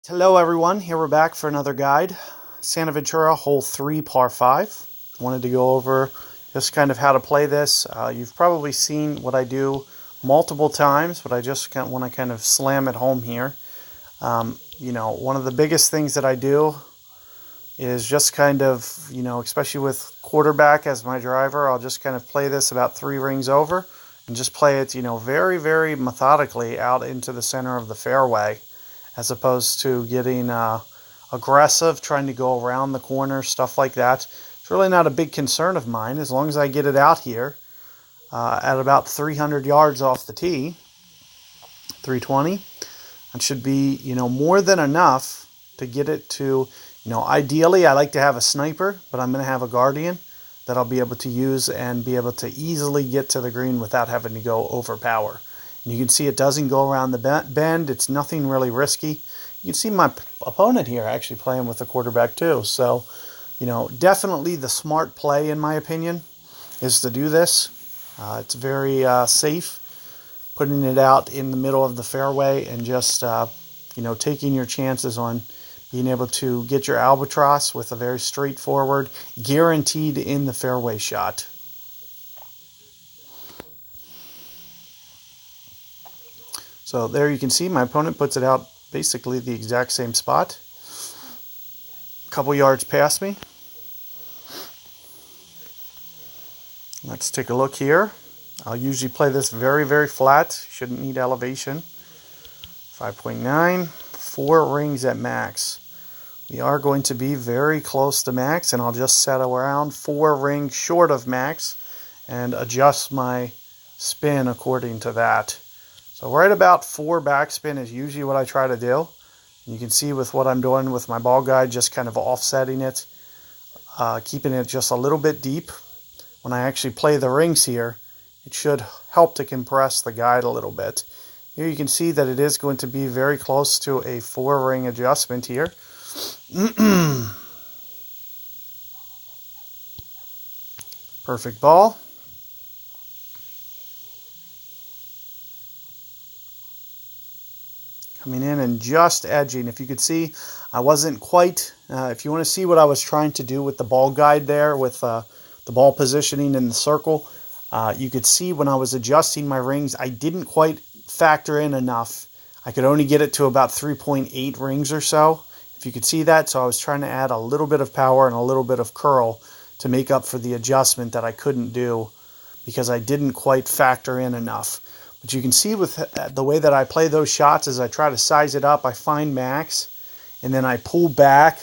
Hello everyone, here we're back for another guide. Santa Ventura, hole 3, par 5. Wanted to go over just kind of how to play this. You've probably seen what I do multiple times, but I just want to kind of slam it home here. One of the biggest things that I do is just kind of, especially with quarterback as my driver, I'll just kind of play this about 3 rings over and just play it, very, very methodically out into the center of the fairway, as opposed to getting aggressive, trying to go around the corner, stuff like that. It's really not a big concern of mine, as long as I get it out here at about 300 yards off the tee, 320. That should be, more than enough to get it to, ideally I like to have a sniper, but I'm going to have a guardian that I'll be able to use and be able to easily get to the green without having to go overpower. And you can see it doesn't go around the bend. It's nothing really risky. You can see my opponent here actually playing with the quarterback too. So, definitely the smart play, in my opinion, is to do this. It's very safe, putting it out in the middle of the fairway and just, taking your chances on being able to get your albatross with a very straightforward, guaranteed in the fairway shot. So there you can see my opponent puts it out basically the exact same spot, a couple yards past me. Let's take a look here. I'll usually play this very, very flat. Shouldn't need elevation. 5.9, 4 rings at max. We are going to be very close to max, and I'll just set around 4 rings short of max and adjust my spin according to that. So right about 4 backspin is usually what I try to do. You can see with what I'm doing with my ball guide, just kind of offsetting it, keeping it just a little bit deep. When I actually play the rings here, it should help to compress the guide a little bit. Here you can see that it is going to be very close to a 4-ring adjustment here. Perfect ball. Coming in and just edging. If you could see, I wasn't quite, if you want to see what I was trying to do with the ball guide there, with the ball positioning in the circle, you could see when I was adjusting my rings, I didn't quite factor in enough. I could only get it to about 3.8 rings or so, if you could see that. So I was trying to add a little bit of power and a little bit of curl to make up for the adjustment that I couldn't do because I didn't quite factor in enough. But you can see with the way that I play those shots is I try to size it up. I find max, and then I pull back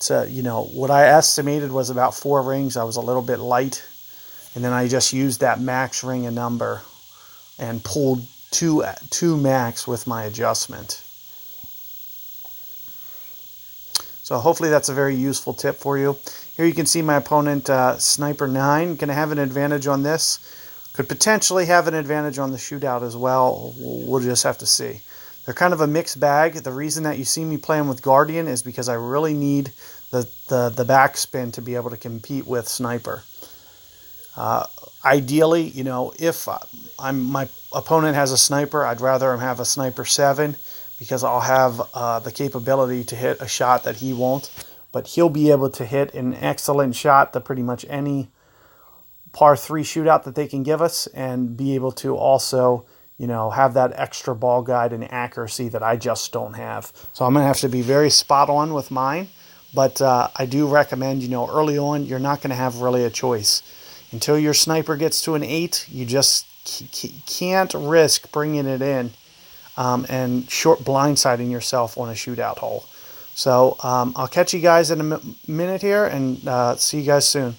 to, what I estimated was about 4 rings. I was a little bit light. And then I just used that max ring a number and pulled two max with my adjustment. So hopefully that's a very useful tip for you. Here you can see my opponent, Sniper 9, going to have an advantage on this. Could potentially have an advantage on the shootout as well. We'll just have to see. They're kind of a mixed bag. The reason that you see me playing with Guardian is because I really need the backspin to be able to compete with Sniper. Ideally, if my opponent has a Sniper, I'd rather him have a Sniper 7 because I'll have the capability to hit a shot that he won't. But he'll be able to hit an excellent shot to pretty much any par 3 shootout that they can give us, and be able to also, have that extra ball guide and accuracy that I just don't have. So I'm going to have to be very spot on with mine. But I do recommend, early on, you're not going to have really a choice. Until your Sniper gets to an 8, you just can't risk bringing it in and blindsiding yourself on a shootout hole. So I'll catch you guys in a minute here, and see you guys soon.